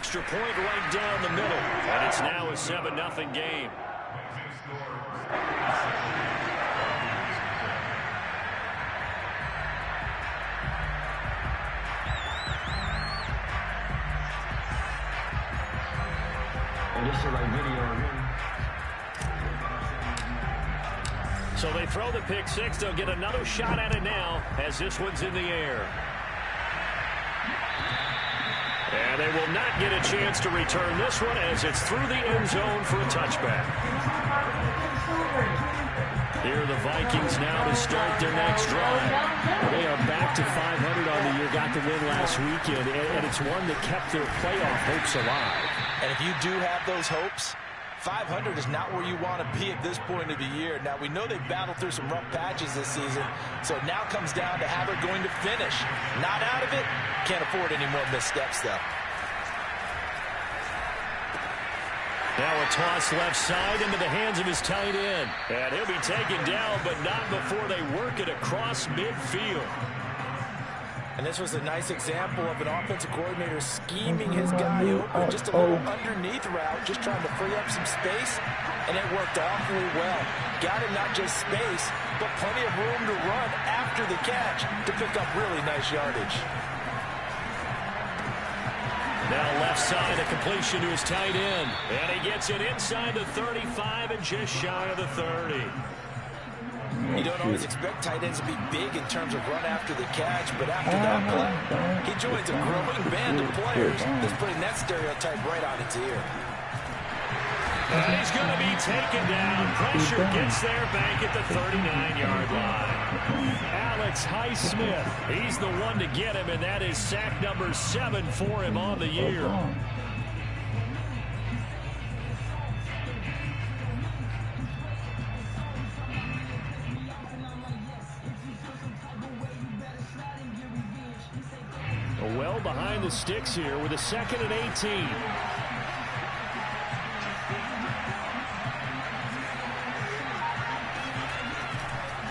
extra point right down the middle. And it's now a 7-0 game. So they throw the pick six. They'll get another shot at it now as this one's in the air. And they will not get a chance to return this one as it's through the end zone for a touchback. Here are the Vikings now to start their next drive. They are back to 500 on the year, got the win last weekend, and it's one that kept their playoff hopes alive. And if you do have those hopes, 500 is not where you want to be at this point of the year. Now, we know they've battled through some rough patches this season, so it now comes down to how they're going to finish. Not out of it. Can't afford any more missteps, though. Now a toss left side into the hands of his tight end. And he'll be taken down, but not before they work it across midfield. And this was a nice example of an offensive coordinator scheming his guy open. Just a little underneath route, just trying to free up some space. And it worked awfully well. Got him not just space, but plenty of room to run after the catch to pick up really nice yardage. Now left side, a completion to his tight end. And he gets it inside the 35 and just shy of the 30. You don't always expect tight ends to be big in terms of run after the catch, but after that play, he joins a growing band of players that's putting that stereotype right on its ear. And he's going to be taken down. Pressure gets there back at the 39-yard line. Alex Highsmith, he's the one to get him, and that is sack number 7 for him on the year. Well behind the sticks here with a 2nd and 18.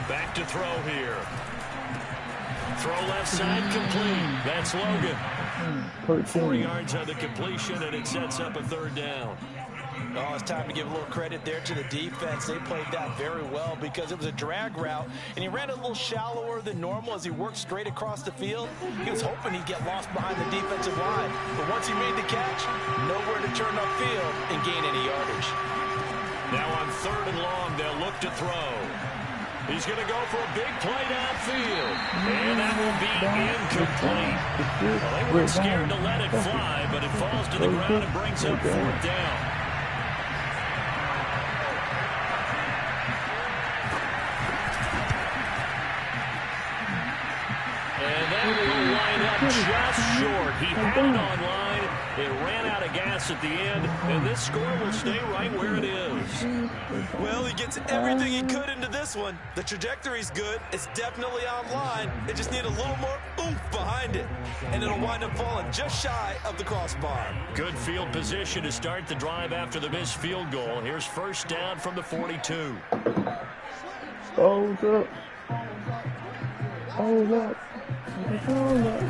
Back to throw here. Throw left side complete. That's Logan. 4 yards on the completion, and it sets up a 3rd down. Oh, it's time to give a little credit there to the defense. They played that very well because it was a drag route, and he ran a little shallower than normal as he worked straight across the field. He was hoping he'd get lost behind the defensive line, but once he made the catch, nowhere to turn upfield and gain any yardage. Now on 3rd and long, they'll look to throw. He's going to go for a big play downfield, and that will be incomplete. Well, they weren't scared to let it fly, but it falls to the ground and brings up 4th down. And that will line up just short. He had it on line. It ran out of gas at the end, and this score will stay right where it is. Well, he gets everything he could into this one. The trajectory's good. It's definitely online. They just need a little more oomph behind it, and it'll wind up falling just shy of the crossbar. Good field position to start the drive after the missed field goal. Here's 1st down from the 42. Hold up. Hold up. Hold up.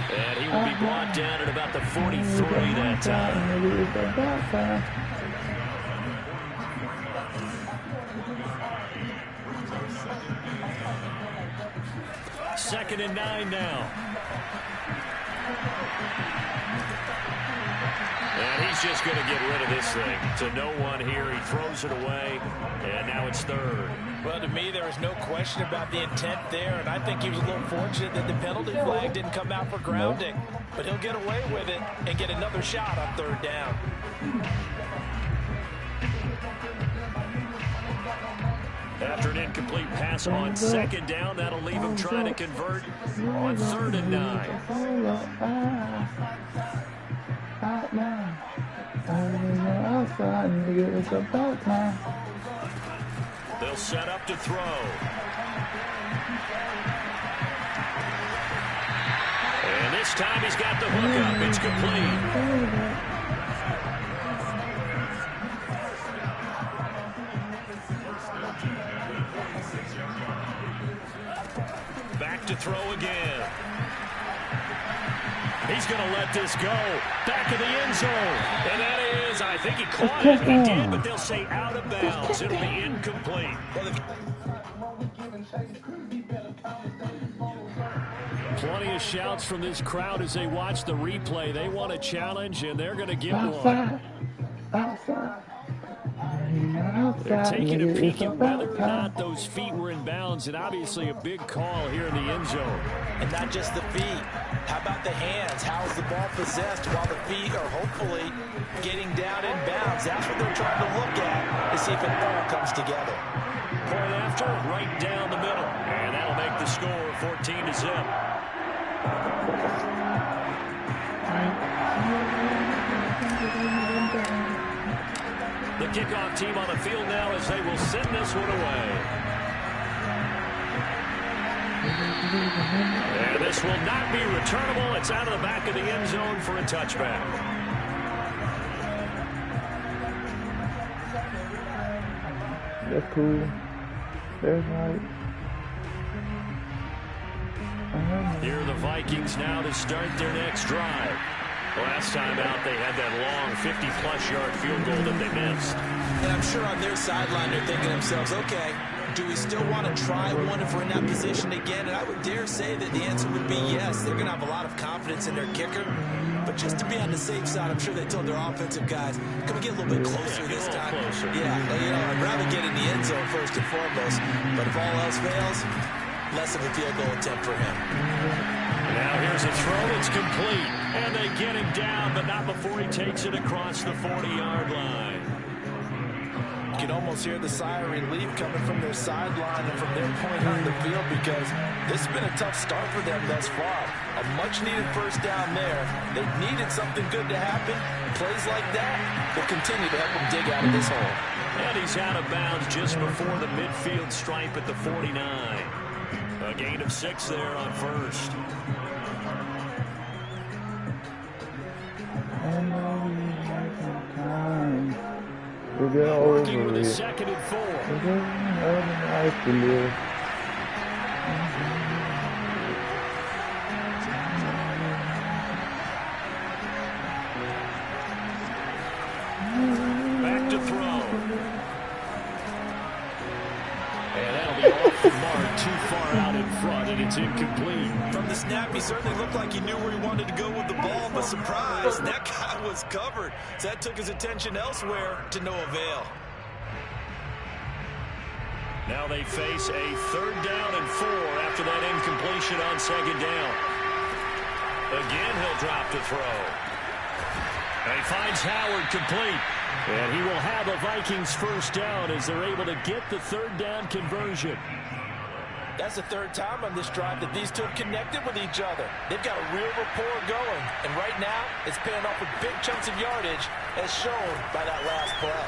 And he will be brought down at about the 43 that time. 2nd and 9 now. And he's just going to get rid of this thing. To no one here. He throws it away, and now it's 3rd. Well, to me, there was no question about the intent there, and I think he was a little fortunate that the penalty flag didn't come out for grounding. But he'll get away with it and get another shot on 3rd down. After an incomplete pass on 2nd down, that'll leave him trying to convert on 3rd and 9. They'll set up to throw. And this time he's got the hook up. It's complete. Back to throw again. He's going to let this go. Back in the end zone. And that is, I think he caught it. He did, but they'll say out of bounds. It'll be incomplete. Plenty of shouts from this crowd as they watch the replay. They want a challenge, and they're going to get one. They're taking a peek at whether or not those feet were in bounds, and obviously a big call here in the end zone. And not just the feet. How about the hands? How is the ball possessed while the feet are hopefully getting down in bounds? That's what they're trying to look at to see if it all comes together. Point after, right down the middle. And that'll make the score 14-0. The kickoff team on the field now as they will send this one away. And this will not be returnable. It's out of the back of the end zone for a touchback. That's cool. That's right. Here are the Vikings now to start their next drive. Last time out, they had that long 50-plus yard field goal that they missed. And I'm sure on their sideline they're thinking to themselves, okay, do we still want to try one if we're in that position again? And I would dare say that the answer would be yes. They're going to have a lot of confidence in their kicker. But just to be on the safe side, I'm sure they told their offensive guys, can we get a little bit closer this time? Closer. Yeah, you know, I'd rather get in the end zone first and foremost. But if all else fails, less of a field goal attempt for him. Now here's a throw that's complete. And they get him down, but not before he takes it across the 40-yard line. You can almost hear the sigh of relief coming from their sideline and from their point on the field because this has been a tough start for them thus far. A much-needed first down there. They needed something good to happen. Plays like that will continue to help them dig out of this hole. And he's out of bounds just before the midfield stripe at the 49. A gain of 6 there on first. Working with a 2nd and 4. Back to throw. And that'll be off the mark, too far out in front, and it's incomplete. From the snap, he certainly looked like he knew where he wanted to go with the ball, but surprise, that guy was covered. So that took his attention elsewhere to no avail. Now they face a 3rd down and 4 after that incompletion on 2nd down. Again, he'll drop to throw. And he finds Howard complete. And he will have a Vikings first down as they're able to get the 3rd down conversion. That's the 3rd time on this drive that these two have connected with each other. They've got a real rapport going. And right now, it's paying off with big chunks of yardage as shown by that last play.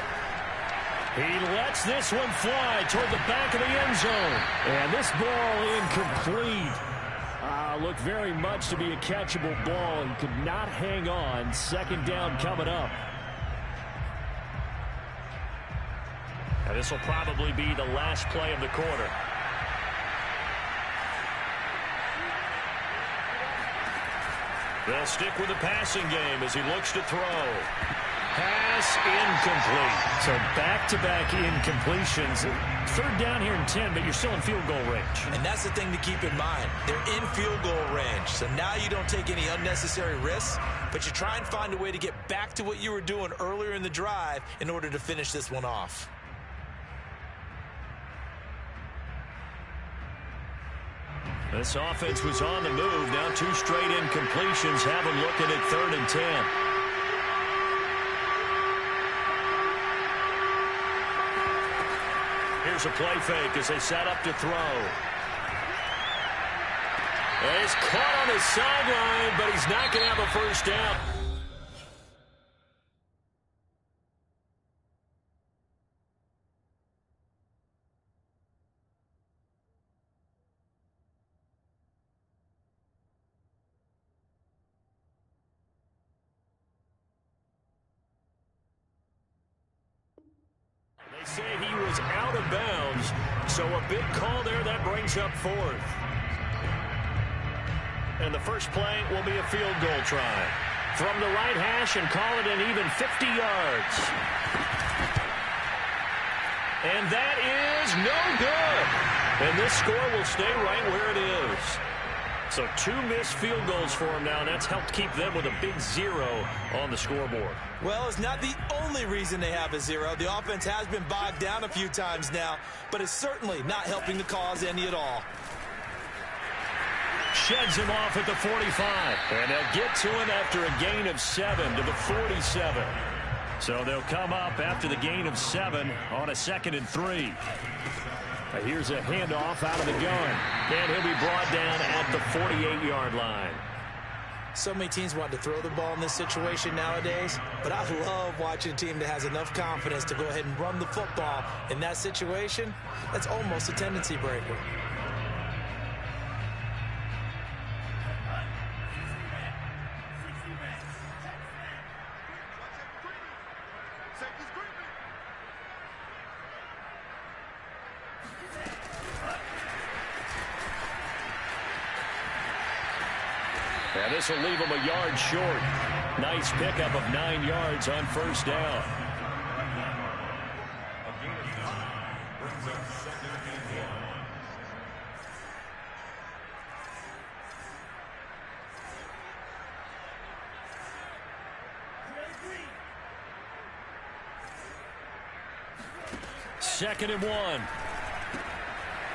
He lets this one fly toward the back of the end zone. And this ball incomplete. Looked very much to be a catchable ball and could not hang on. 2nd down coming up. And this will probably be the last play of the quarter. They'll stick with the passing game as he looks to throw. Pass incomplete. So back-to-back incompletions. 3rd down here and 10, but you're still in field goal range. And that's the thing to keep in mind. They're in field goal range. So now you don't take any unnecessary risks, but you try and find a way to get back to what you were doing earlier in the drive in order to finish this one off. This offense was on the move. Now 2 straight incompletions have them looking at 3rd and 10. Here's a play fake as they set up to throw. He's caught on the sideline, but he's not going to have a first down. They say he was out of bounds, so a big call there that brings up 4th. And the first play will be a field goal try. From the right hash and call it an even 50 yards. And that is no good. And this score will stay right where it is. So 2 missed field goals for him now, and that's helped keep them with a big 0 on the scoreboard. Well, it's not the only reason they have a 0. The offense has been bogged down a few times now, but it's certainly not helping the cause any at all. Sheds him off at the 45. And they'll get to him after a gain of 7 to the 47. So they'll come up after the gain of 7 on a 2nd and 3. Here's a handoff out of the gun. And he'll be brought down at the 48-yard line. So many teams want to throw the ball in this situation nowadays, but I love watching a team that has enough confidence to go ahead and run the football in that situation. That's almost a tendency breaker. And this will leave him a yard short. Nice pickup of 9 yards on first down. Second and 1.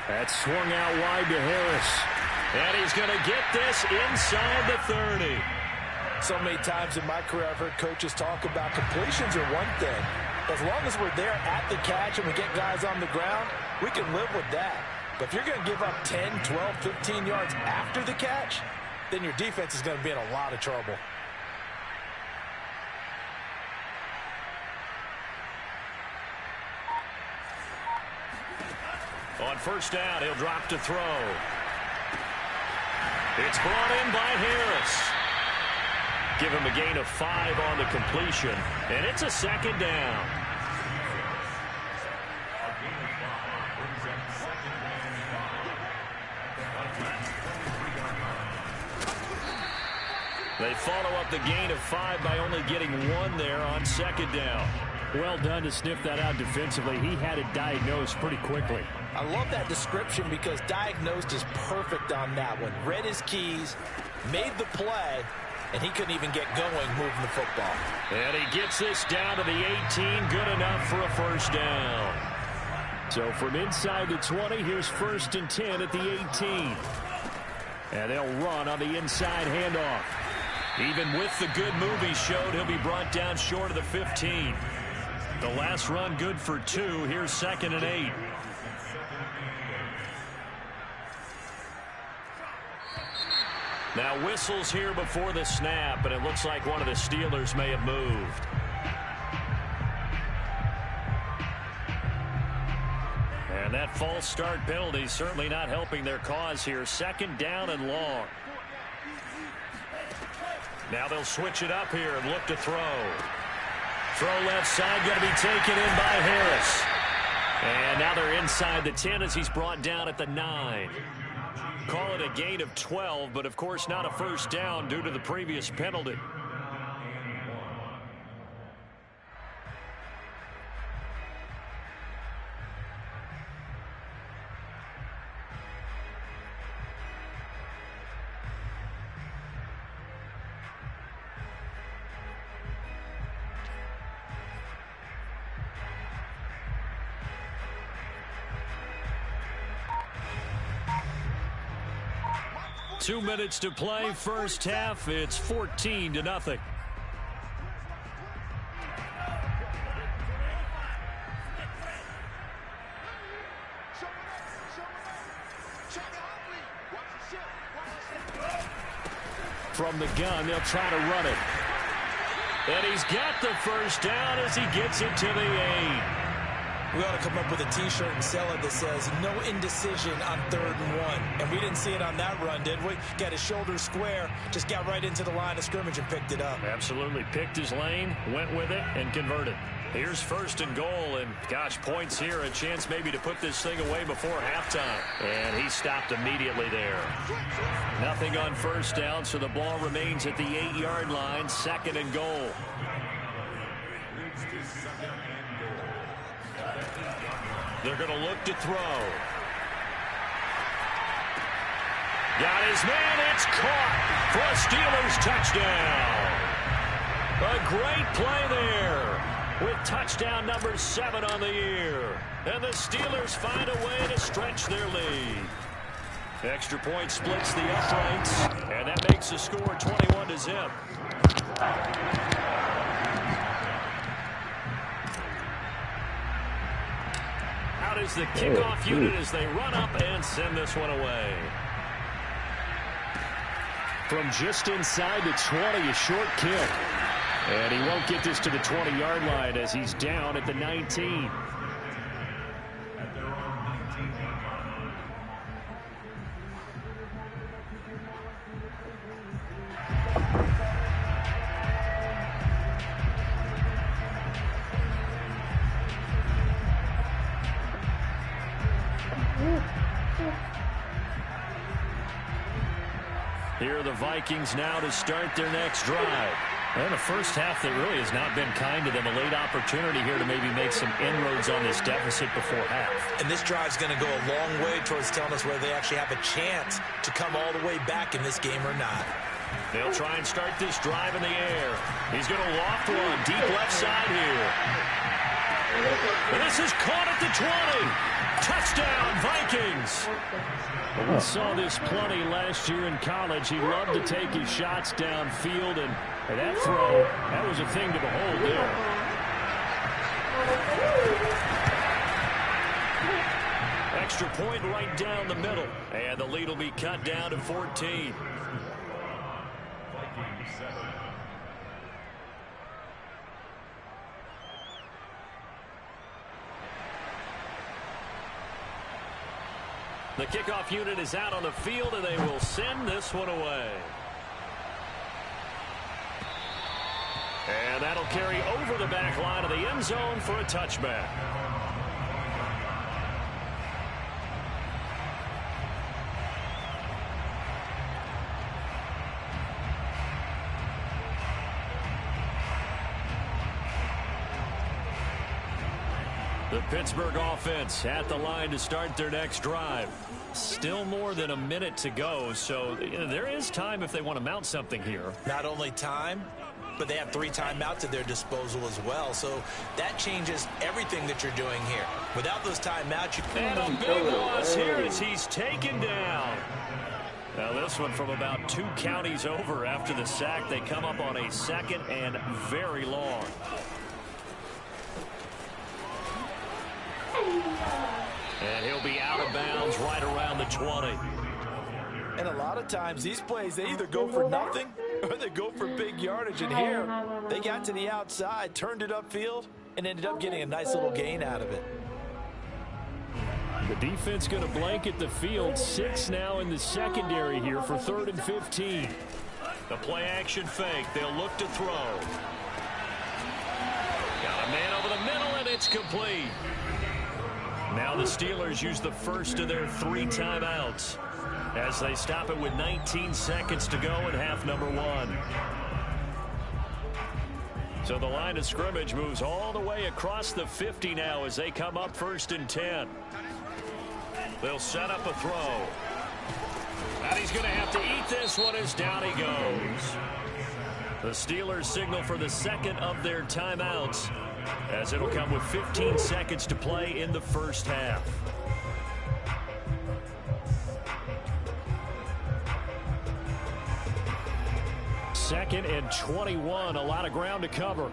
That swung out wide to Harris. And he's going to get this inside the 30. So many times in my career I've heard coaches talk about completions are one thing. As long as we're there at the catch and we get guys on the ground, we can live with that. But if you're going to give up 10, 12, 15 yards after the catch, then your defense is going to be in a lot of trouble. On first down, he'll drop to throw. It's brought in by Harris. Give him a gain of 5 on the completion, and it's a 2nd down. They follow up the gain of 5 by only getting 1 there on 2nd down. Well done to sniff that out defensively. He had it diagnosed pretty quickly. I love that description because diagnosed is perfect on that one. Read his keys, made the play, and he couldn't even get going moving the football. And he gets this down to the 18, good enough for a first down. So from inside the 20, here's 1st and 10 at the 18. And they'll run on the inside handoff. Even with the good move he showed, he'll be brought down short of the 15. The last run good for 2. Here's 2nd and 8. Now whistles here before the snap, and it looks like one of the Steelers may have moved. And that false start penalty certainly not helping their cause here. 2nd down and long. Now they'll switch it up here and look to throw. Throw left side, going to be taken in by Harris. And now they're inside the 10 as he's brought down at the 9. Call it a gain of 12, but of course not a first down due to the previous penalty. Two minutes to play, first half. It's 14-0. From the gun, they'll try to run it. And he's got the first down as he gets it to the 8. We ought to come up with a T-shirt and sell it that says no indecision on 3rd and 1. And we didn't see it on that run, did we? Got his shoulders square, just got right into the line of scrimmage and picked it up. Absolutely. Picked his lane, went with it, and converted. Here's first and goal, and gosh, points here, a chance maybe to put this thing away before halftime. And he stopped immediately there. Nothing on first down, so the ball remains at the 8-yard line, second and goal. They're going to look to throw. Got his man, it's caught for a Steelers touchdown. A great play there with touchdown number 7 on the year. And the Steelers find a way to stretch their lead. Extra point splits the uprights, and that makes the score 21-0. Out is the kickoff unit as they run up and send this one away. From just inside the 20, a short kick. And he won't get this to the 20-yard line as he's down at the 19. Here are the Vikings now to start their next drive. And a first half that really has not been kind to them. A late opportunity here to maybe make some inroads on this deficit before half. And this drive's going to go a long way towards telling us whether they actually have a chance to come all the way back in this game or not. They'll try and start this drive in the air. He's going to loft one deep left side here. And this is caught at the 20. Touchdown, Vikings. We saw this plenty last year in college. He loved to take his shots downfield, and that throw, that was a thing to behold there. Extra point right down the middle, and the lead will be cut down to 14. The kickoff unit is out on the field, and they will send this one away. And that'll carry over the back line of the end zone for a touchback. The Pittsburgh offense at the line to start their next drive. Still more than a minute to go, so there is time if they want to mount something here. Not only time, but they have 3 timeouts at their disposal as well, so that changes everything that you're doing here. Without those timeouts, you and a big loss here as he's taken down. Now this one from about 2 counties over after the sack. They come up on a second and very long. And he'll be out of bounds right around the 20. And a lot of times these plays, they either go for nothing or they go for big yardage. And here, they got to the outside, turned it upfield, and ended up getting a nice little gain out of it. The defense going to blanket the field. 6 now in the secondary here for 3rd and 15. The play action fake. They'll look to throw. Got a man over the middle, and it's complete. Now the Steelers use the first of their 3 timeouts as they stop it with 19 seconds to go in half number 1. So the line of scrimmage moves all the way across the 50 now as they come up 1st and 10. They'll set up a throw. And he's going to have to eat this one as down he goes. The Steelers signal for the second of their timeouts, as it'll come with 15 seconds to play in the first half. Second and 21, a lot of ground to cover.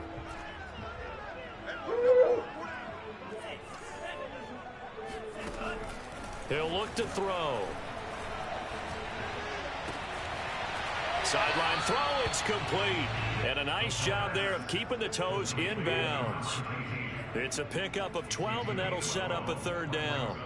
He'll look to throw. Sideline throw, it's complete. And a nice job there of keeping the toes in bounds. It's a pickup of 12, and that'll set up a 3rd down.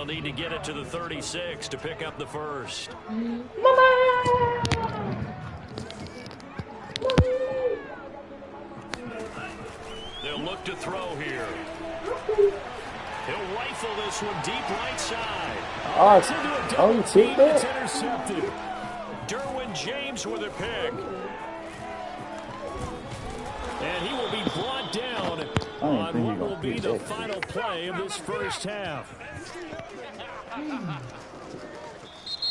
need to get it to the 36 to pick up the first. They'll look to throw here. He'll rifle this one deep right side. Oh, you see that? It's intercepted. Derwin James with a pick. And he will be brought down on what will be the final play of this first half.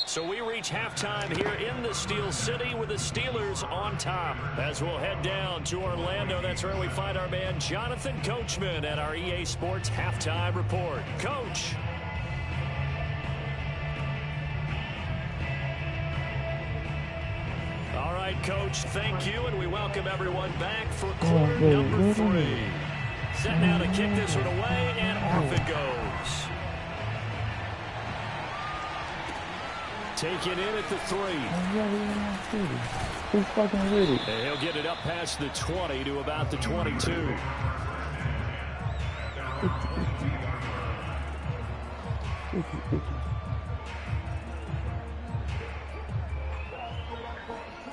So we reach halftime here in the Steel City with the Steelers on top. As we'll head down to Orlando, that's where we find our man Jonathan Coachman at our EA Sports Halftime Report. Coach. All right, Coach, thank you, and we welcome everyone back for quarter number 3. Set now to kick this one away, and off it goes. Take it in at the 3. Who's fucking with it? And he'll get it up past the 20 to about the 22.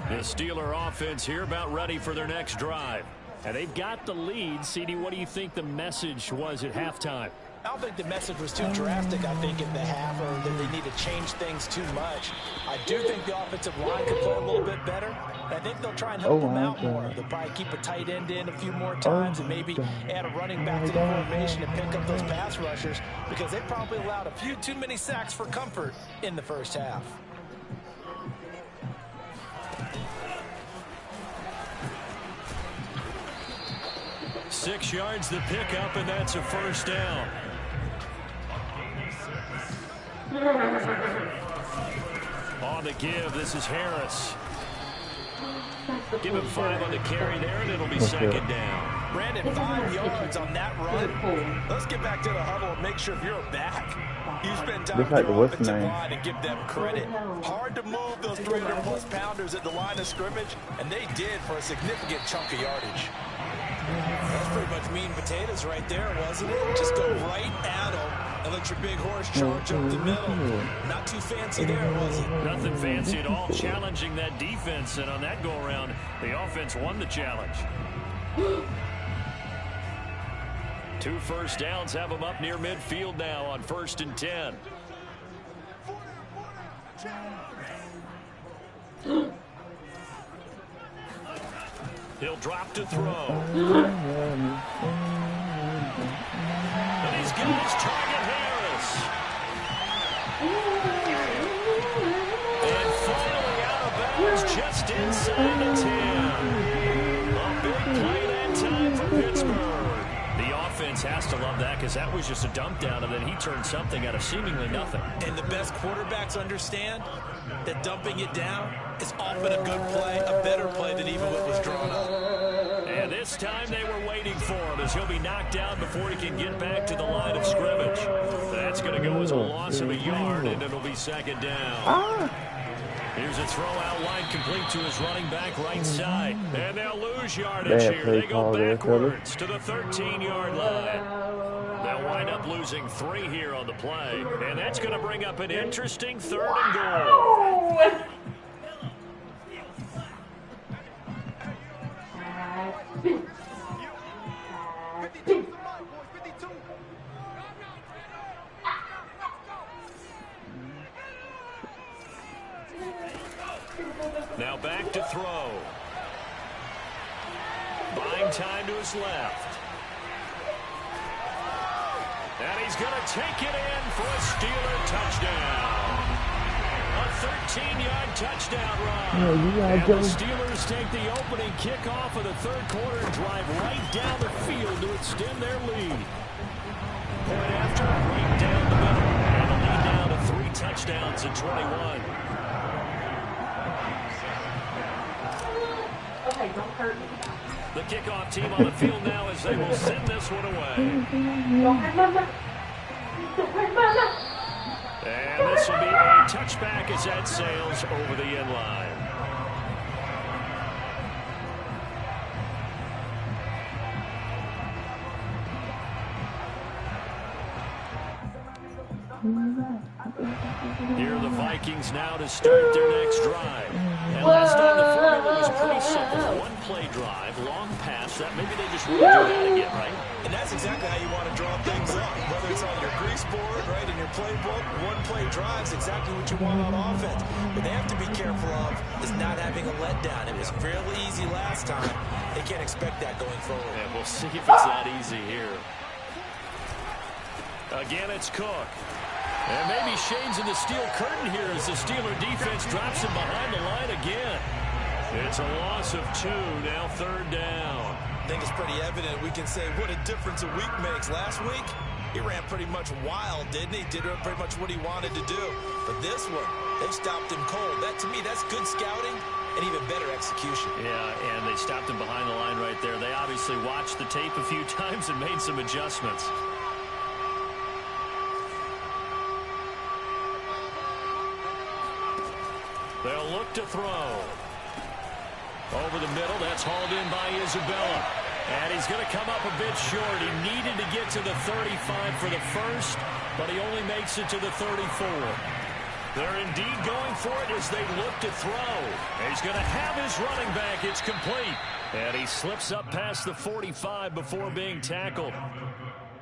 The Steeler offense here about ready for their next drive. And they've got the lead. CD, what do you think the message was at halftime? I don't think the message was too drastic, I think, in the half, or that they need to change things too much. I do think the offensive line could play a little bit better. I think they'll try and help them out more. They'll probably keep a tight end in a few more times and maybe add a running back to the formation and pick up those pass rushers, because they probably allowed a few too many sacks for comfort in the first half. Six yards the pickup, and that's a first down. On the give, this is Harris. Give him 5 on the carry there, and it'll be second down. Brandon, 5 yards on that run. Let's get back to the huddle and make sure if you're back, you spend time with your offensive line and give them credit. Hard to move those 300-plus pounders at the line of scrimmage, and they did for a significant chunk of yardage. That's pretty much meat and potatoes right there, wasn't it? Just go right at them and let your big horse charge up the middle. Not too fancy there, was it? Nothing fancy at all, challenging that defense, and on that go-around, the offense won the challenge. 2 first downs have them up near midfield now on 1st and 10. He'll drop to throw. And he's got his target, Harris. And finally out of bounds just inside the 10. A big play that time for Pittsburgh. The offense has to love that, because that was just a dump down, and then he turned something out of seemingly nothing. And the best quarterbacks understand that dumping it down is often a good play, a better play than even what was drawn up. And this time they were waiting for him, as he'll be knocked down before he can get back to the line of scrimmage. That's going to go as a loss of a yard, and it'll be second down. Here's a throw out line complete to his running back right side. And they'll lose yardage here. They go backwards to the 13-yard line. They'll wind up losing 3 here on the play. And that's going to bring up an interesting 3rd and goal. Now back to throw. Buying time to his left. And he's going to take it in for a Steeler touchdown. A 13-yard touchdown run. And the Steelers take the opening kickoff of the 3rd quarter and drive right down the field to extend their lead. Point after, right down the middle. And a lead down to 3 touchdowns at 21. Okay, don't hurt me. The kickoff team on the field now as they will send this one away. Don't hurt mama. Don't hurt mama. And this will be a touchback as that sails over the end line. Here are the Vikings now to start their next drive. And last time the formula was pretty simple. One-play drive, long pass. That maybe they just want to do that again, right? And that's exactly how you want to draw things up. Whether it's on your grease board, right, in your playbook, one-play drive's exactly what you want on offense. What they have to be careful of is not having a letdown. It was fairly easy last time. They can't expect that going forward. And we'll see if it's that easy here. Again, it's Cook. And maybe Shane's in the steel curtain here as the Steeler defense drops him behind the line again. It's a loss of 2, now 3rd down. I think it's pretty evident. We can say what a difference a week makes. Last week, he ran pretty much wild, didn't he? Did pretty much what he wanted to do. But this one, they stopped him cold. That, to me, that's good scouting and even better execution. Yeah, and they stopped him behind the line right there. They obviously watched the tape a few times and made some adjustments. They'll look to throw. Over the middle, that's hauled in by Isabella. And he's going to come up a bit short. He needed to get to the 35 for the first, but he only makes it to the 34. They're indeed going for it as they look to throw. He's going to have his running back. It's complete. And he slips up past the 45 before being tackled.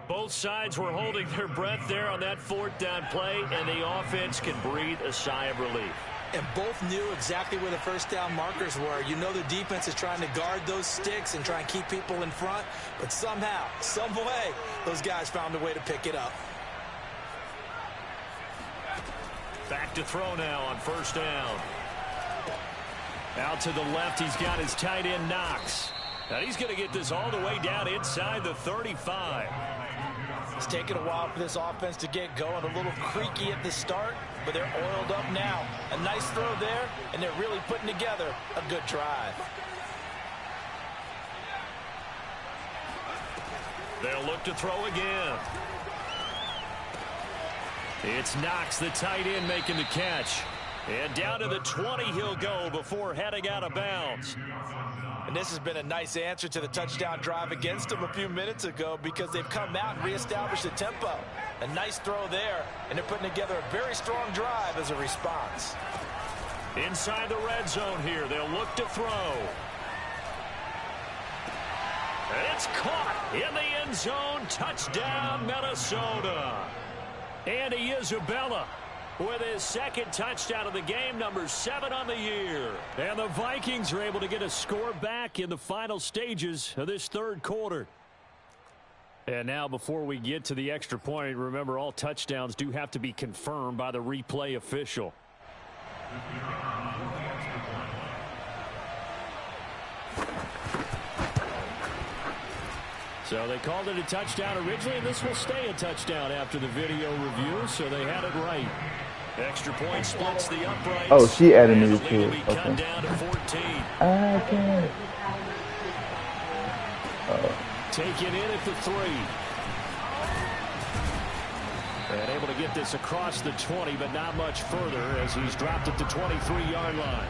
Both sides were holding their breath there on that 4th down play, and the offense can breathe a sigh of relief. And both knew exactly where the first down markers were. You know the defense is trying to guard those sticks and try and keep people in front. But somehow, some way, those guys found a way to pick it up. Back to throw now on 1st down. Out to the left, he's got his tight end Knox. Now he's going to get this all the way down inside the 35. It's taken a while for this offense to get going. A little creaky at the start, but they're oiled up now. A nice throw there, and they're really putting together a good drive. They'll look to throw again. It's Knox, the tight end, making the catch. And down to the 20 he'll go before heading out of bounds. And this has been a nice answer to the touchdown drive against them a few minutes ago because they've come out and reestablished the tempo. A nice throw there, and they're putting together a very strong drive as a response. Inside the red zone here, they'll look to throw. And it's caught in the end zone. Touchdown, Minnesota. Andy Isabella with his 2nd touchdown of the game, number 7 on the year. And the Vikings are able to get a score back in the final stages of this 3rd quarter. And now before we get to the extra point, remember all touchdowns do have to be confirmed by the replay official. So they called it a touchdown originally, and this will stay a touchdown after the video review, so they had it right. Extra point splits the uprights. Oh, she added me to it. Okay. Cut down to 14. Okay. Taken in at the 3. And able to get this across the 20, but not much further as he's dropped at the 23-yard line.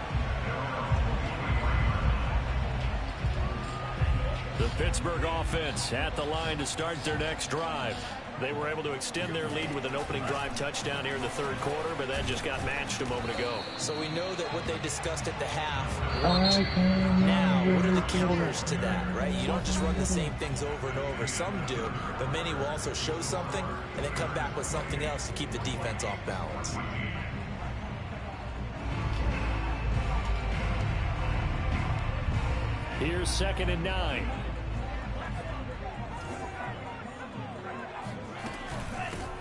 The Pittsburgh offense at the line to start their next drive. They were able to extend their lead with an opening drive touchdown here in the 3rd quarter, but that just got matched a moment ago. So we know that what they discussed at the half worked. Now, what are the counters to that, right? You don't just run the same things over and over. Some do, but many will also show something and then come back with something else to keep the defense off balance. Here's 2nd and 9.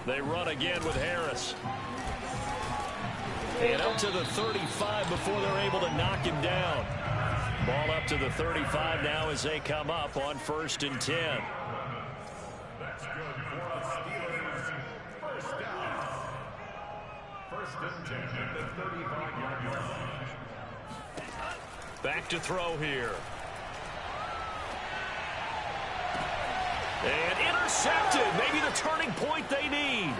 They run again with Harris. And up to the 35 before they're able to knock him down. Ball up to the 35 now as they come up on 1st and 10. That's good for the Steelers. First down. 1st and 10 at the 35-yard line. Back to throw here. And intercepted. Maybe the turning point they need.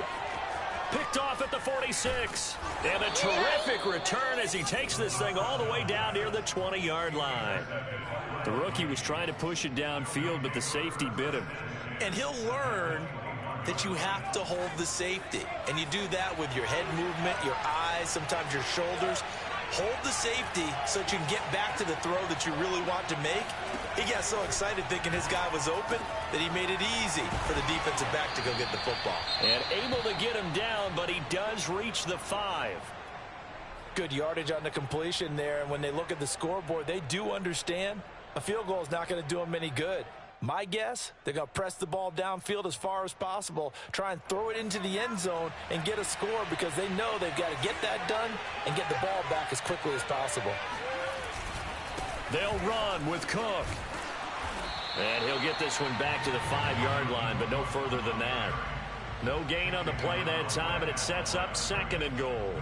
Picked off at the 46. And a terrific return as he takes this thing all the way down near the 20-yard line. The rookie was trying to push it downfield, but the safety bit him. And he'll learn that you have to hold the safety. And you do that with your head movement, your eyes, sometimes your shoulders. Hold the safety so that you can get back to the throw that you really want to make. He got so excited thinking his guy was open that he made it easy for the defensive back to go get the football. And able to get him down, but he does reach the 5. Good yardage on the completion there. And when they look at the scoreboard, they do understand a field goal is not going to do them any good. My guess, they're going to press the ball downfield as far as possible, try and throw it into the end zone and get a score because they know they've got to get that done and get the ball back as quickly as possible. They'll run with Cook. And he'll get this one back to the 5-yard line, but no further than that. No gain on the play that time, and it sets up 2nd and goal.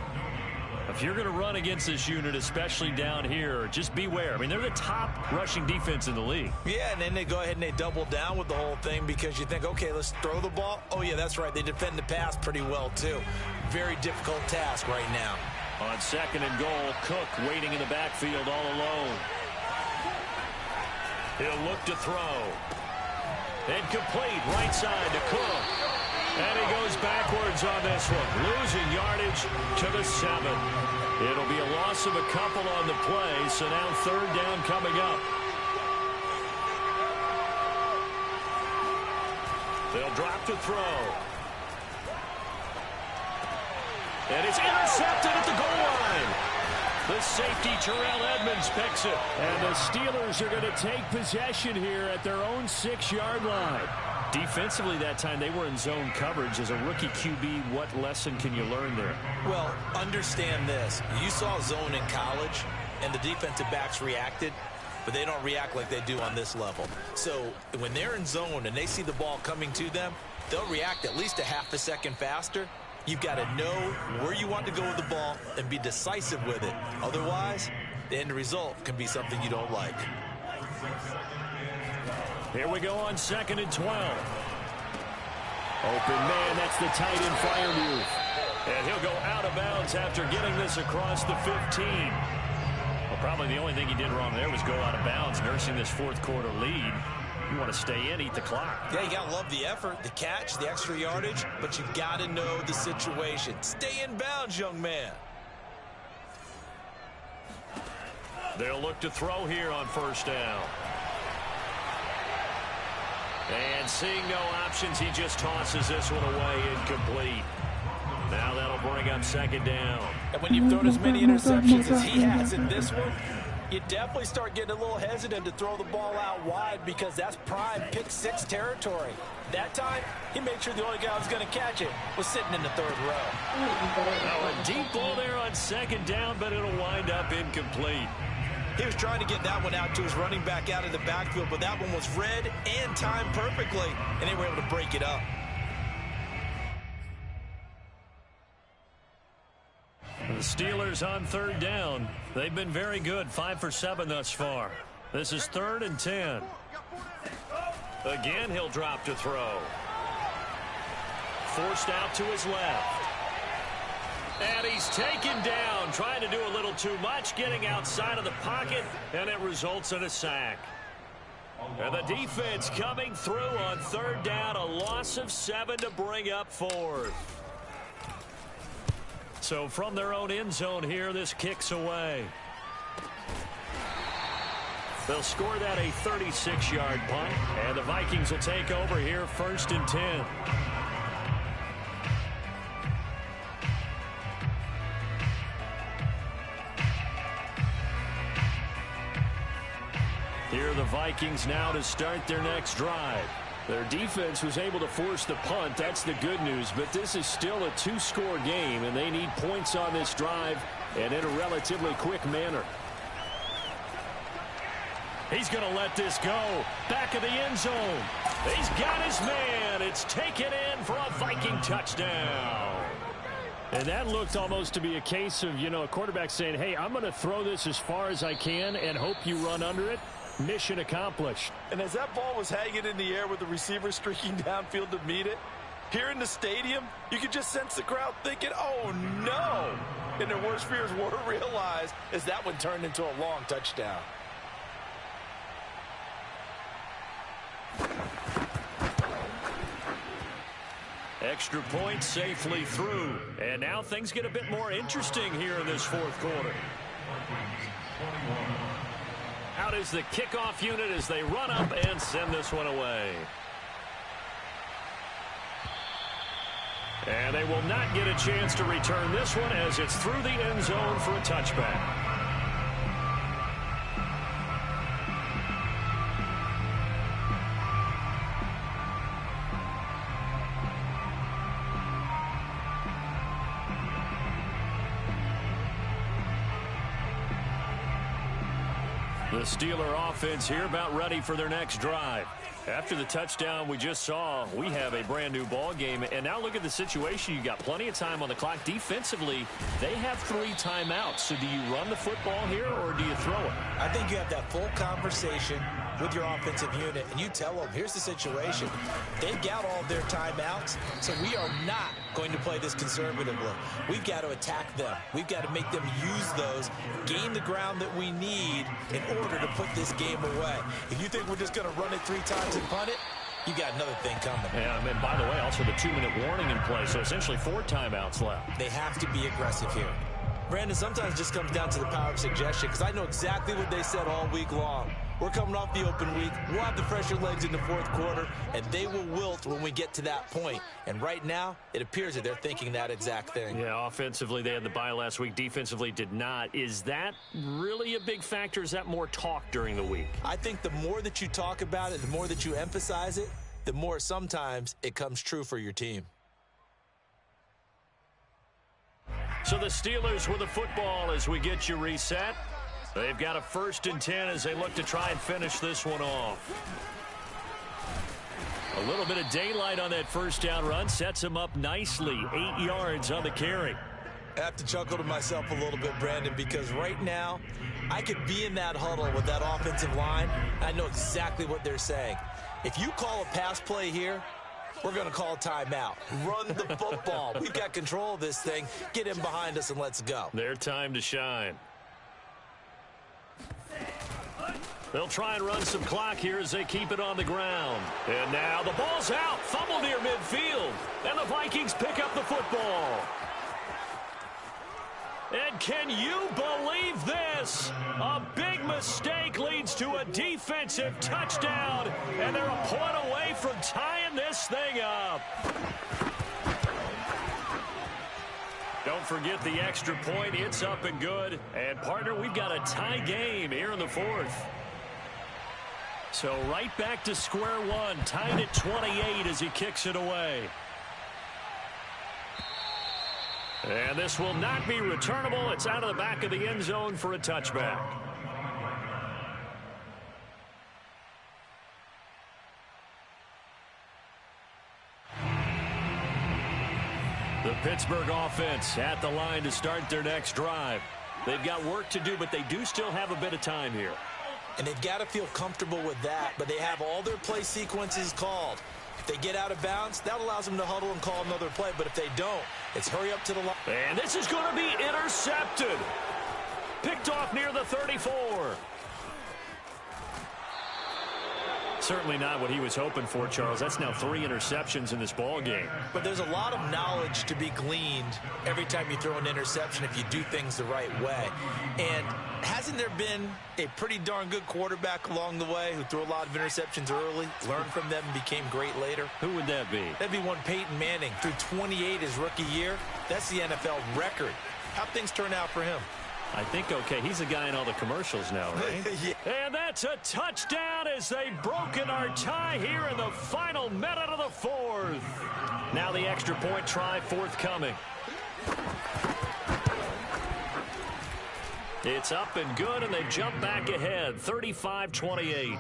If you're going to run against this unit, especially down here, just beware. I mean, they're the top rushing defense in the league. Yeah, and then they go ahead and they double down with the whole thing because you think, okay, let's throw the ball. Oh, yeah, that's right. They defend the pass pretty well, too. Very difficult task right now. On 2nd and goal, Cook waiting in the backfield all alone. He'll look to throw. Incomplete, right side to Cook. And he goes backwards on this one, losing yardage to the 7. It'll be a loss of a couple on the play, so now 3rd down coming up. They'll drop to throw. And it's intercepted at the goal line. The safety, Terrell Edmonds, picks it. And the Steelers are going to take possession here at their own 6-yard line. Defensively that time, they were in zone coverage. As a rookie QB, what lesson can you learn there? Well, understand this. You saw zone in college, and the defensive backs reacted, but they don't react like they do on this level. So when they're in zone and they see the ball coming to them, they'll react at least a half a second faster. You've got to know where you want to go with the ball and be decisive with it. Otherwise, the end result can be something you don't like. Here we go on 2nd and 12. Open man, that's the tight end Freiermuth. And he'll go out of bounds after getting this across the 15. Well, probably the only thing he did wrong there was go out of bounds, nursing this 4th quarter lead. You want to stay in, eat the clock. Yeah, you got to love the effort, the catch, the extra yardage, but you got to know the situation. Stay in bounds, young man. They'll look to throw here on 1st down. And seeing no options, he just tosses this one away, incomplete. Now that'll bring up 2nd down. And when you've thrown as many interceptions as he has in this one, you definitely start getting a little hesitant to throw the ball out wide because that's prime pick 6 territory. That time, he made sure the only guy who was going to catch it was sitting in the 3rd row. Now a deep ball there on 2nd down, but it'll wind up incomplete. He was trying to get that one out to his running back out of the backfield, but that one was read and timed perfectly, and they were able to break it up. The Steelers on 3rd down. They've been very good, 5 for 7 thus far. This is 3rd and 10. Again, he'll drop to throw. Forced out to his left. And he's taken down, trying to do a little too much, getting outside of the pocket, and it results in a sack. And the defense coming through on 3rd down, a loss of 7 to bring up 4th. So from their own end zone here, this kicks away. They'll score that a 36-yard punt, and the Vikings will take over here 1st and 10. Here are the Vikings now to start their next drive. Their defense was able to force the punt. That's the good news. But this is still a 2-score game, and they need points on this drive and in a relatively quick manner. He's going to let this go. Back of the end zone. He's got his man. It's taken in for a Viking touchdown. And that looked almost to be a case of, a quarterback saying, hey, I'm going to throw this as far as I can and hope you run under it. Mission accomplished. And as that ball was hanging in the air with the receiver streaking downfield to meet it, here in the stadium, you could just sense the crowd thinking, oh, no. And their worst fears were realized as that one turned into a long touchdown. extra point safely through. And now things get a bit more interesting here in this fourth quarter. Out is the kickoff unit as they run up and send this one away. And they will not get a chance to return this one as it's through the end zone for a touchback. The Steeler offense here about ready for their next drive. After the touchdown we just saw, we have a brand new ball game. And now look at the situation. You got plenty of time on the clock. Defensively, they have 3 timeouts. So do you run the football here or do you throw it? I think you have that full conversation with your offensive unit, and you tell them, here's the situation. They've got all their timeouts, so we are not going to play this conservatively. We've got to attack them. We've got to make them use those, gain the ground that we need in order to put this game away. If you think we're just going to run it 3 times and punt it, you got another thing coming. Yeah, and by the way, also the 2-minute warning in play, so essentially 4 timeouts left. They have to be aggressive here. Brandon, sometimes it just comes down to the power of suggestion, because I know exactly what they said all week long. We're coming off the open week. We'll have the fresher legs in the fourth quarter, and they will wilt when we get to that point. And right now, it appears that they're thinking that exact thing. Yeah, offensively, they had the bye last week. Defensively, did not. Is that really a big factor? Is that more talk during the week? I think the more that you talk about it, the more that you emphasize it, the more sometimes it comes true for your team. So the Steelers with the football as we get you reset. They've got a 1st and 10 as they look to try and finish this one off. A little bit of daylight on that first down run sets him up nicely. 8 yards on the carry. I have to chuckle to myself a little bit, Brandon, because right now I could be in that huddle with that offensive line. I know exactly what they're saying. If you call a pass play here, we're going to call timeout. Run the football. We've got control of this thing. Get in behind us and let's go. Their time to shine. They'll try and run some clock here as they keep it on the ground. And now the ball's out. Fumble near midfield. And the Vikings pick up the football. And can you believe this? A big mistake leads to a defensive touchdown. And they're a point away from tying this thing up. Don't forget the extra point. It's up and good. And, partner, we've got a tie game here in the fourth. So right back to square one. Tied at 28 as he kicks it away. And this will not be returnable. It's out of the back of the end zone for a touchback. The Pittsburgh offense at the line to start their next drive. They've got work to do, but they do still have a bit of time here. And they've got to feel comfortable with that, but they have all their play sequences called. If they get out of bounds, that allows them to huddle and call another play, but if they don't, it's hurry up to the line. And this is going to be intercepted. Picked off near the 34. Certainly not what he was hoping for, Charles. That's now 3 interceptions in this ball game. But there's a lot of knowledge to be gleaned every time you throw an interception if you do things the right way. And hasn't there been a pretty darn good quarterback along the way who threw a lot of interceptions early, learned from them, and became great later? Who would that be? That'd be one Peyton Manning. Threw 28 his rookie year. That's the NFL record. How'd things turn out for him? I think, okay, he's a guy in all the commercials now, right? Yeah. And that's a touchdown as they've broken our tie here in the final minute of the fourth. Now the extra point try forthcoming. It's up and good, and they jump back ahead, 35-28.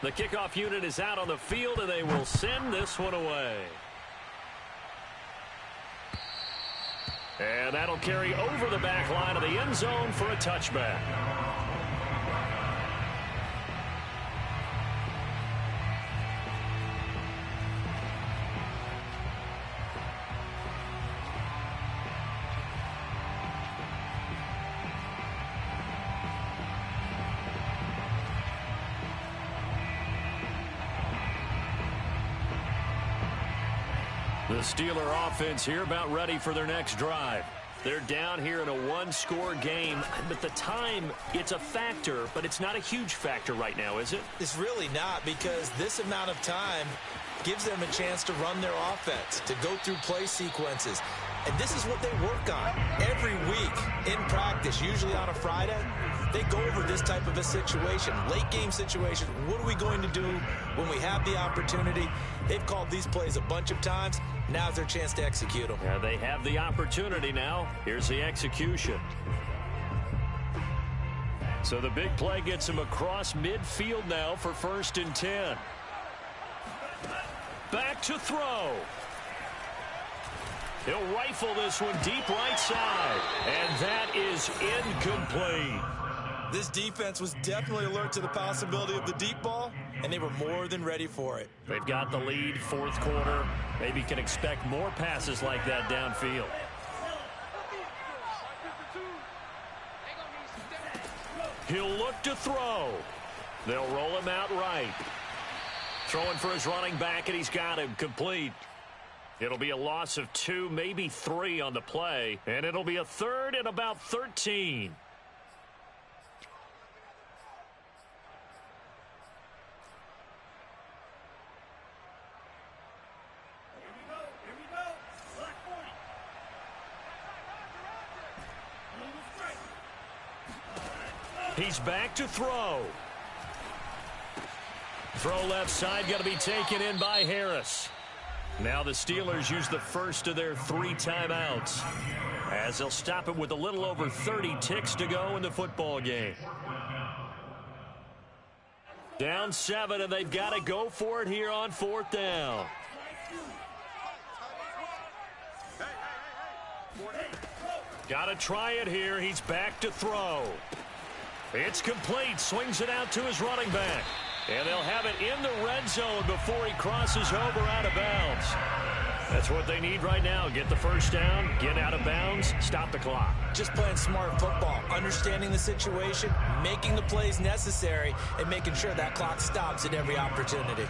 The kickoff unit is out on the field, and they will send this one away. And that'll carry over the back line of the end zone for a touchback. The Steeler offense here about ready for their next drive. They're down here in a one-score game, but the time, it's a factor, but it's not a huge factor right now, is it? It's really not, because this amount of time gives them a chance to run their offense, to go through play sequences. And this is what they work on every week in practice, usually on a Friday. They go over this type of a situation, late-game situation. What are we going to do when we have the opportunity? They've called these plays a bunch of times. Now's their chance to execute them. Yeah, they have the opportunity now. Here's the execution. So the big play gets him across midfield now for 1st and 10. Back to throw. He'll rifle this one deep right side. And that is incomplete. This defense was definitely alert to the possibility of the deep ball, and they were more than ready for it. They've got the lead, 4th quarter. Maybe can expect more passes like that downfield. He'll look to throw. They'll roll him out right. Throwing for his running back, and he's got him complete. It'll be a loss of 2, maybe 3 on the play, and it'll be a 3rd and about 13. He's back to throw. Throw left side, got to be taken in by Harris. Now the Steelers use the first of their 3 timeouts, as they'll stop it with a little over 30 ticks to go in the football game. Down 7, and they've got to go for it here on 4th down. Got to try it here. He's back to throw. It's complete. Swings it out to his running back. And they'll have it in the red zone before he crosses over out of bounds. That's what they need right now. Get the first down, get out of bounds, stop the clock. Just playing smart football, understanding the situation, making the plays necessary, and making sure that clock stops at every opportunity.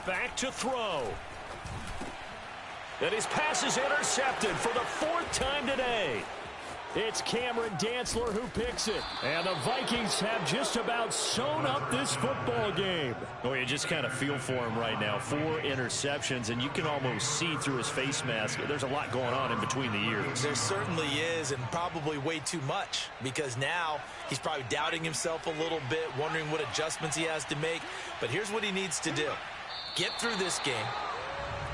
Back to throw. And his pass is intercepted for the 4th time today. It's Cameron Dantzler who picks it. And the Vikings have just about sewn up this football game. Oh, you just kind of feel for him right now. 4 interceptions, and you can almost see through his face mask. There's a lot going on in between the ears. There certainly is, and probably way too much, because now he's probably doubting himself a little bit, wondering what adjustments he has to make. But here's what he needs to do. Get through this game,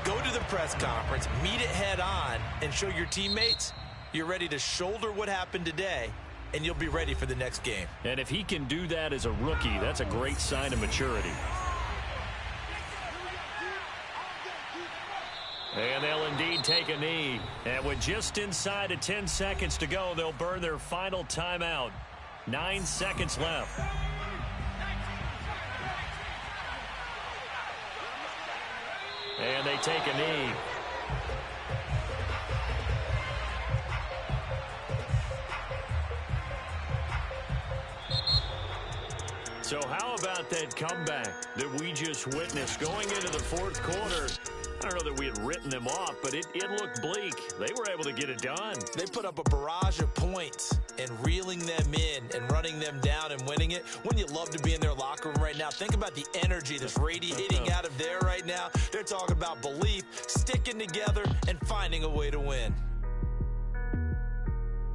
go to the press conference, meet it head on, and show your teammates you're ready to shoulder what happened today, and you'll be ready for the next game. And if he can do that as a rookie, that's a great sign of maturity. And they'll indeed take a knee. And with just inside of 10 seconds to go, they'll burn their final timeout. 9 seconds left. And they take a knee. So how about that comeback that we just witnessed going into the 4th quarter? I don't know that we had written them off, but it looked bleak. They were able to get it done. They put up a barrage of points, and reeling them in and running them down and winning it. Wouldn't you love to be in their locker room right now? Think about the energy that's radiating out of there right now. They're talking about belief, sticking together, and finding a way to win.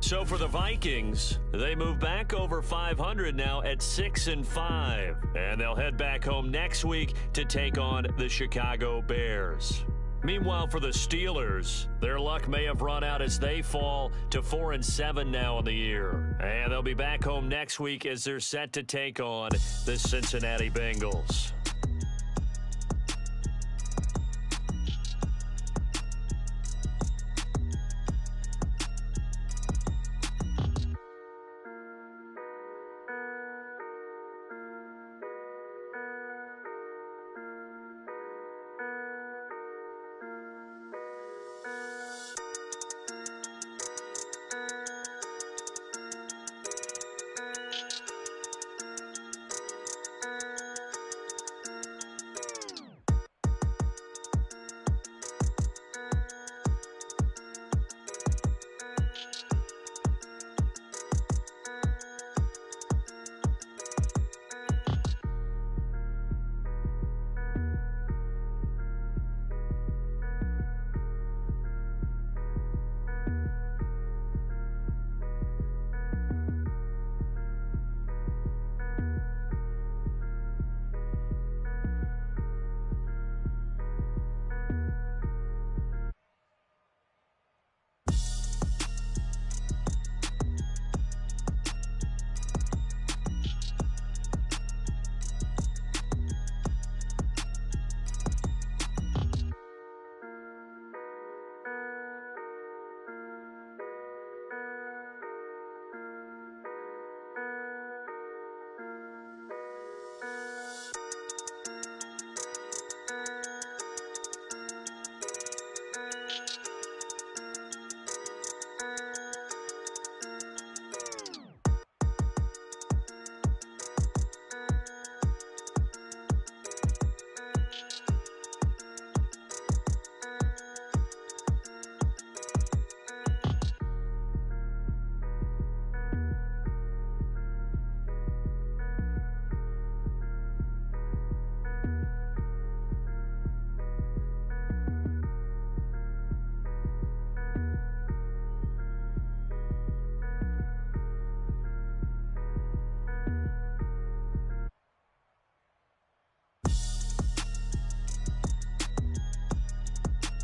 So for the Vikings, they move back over 500 now at 6-5. And they'll head back home next week to take on the Chicago Bears. Meanwhile, for the Steelers, their luck may have run out as they fall to 4-7 now in the year. And they'll be back home next week as they're set to take on the Cincinnati Bengals.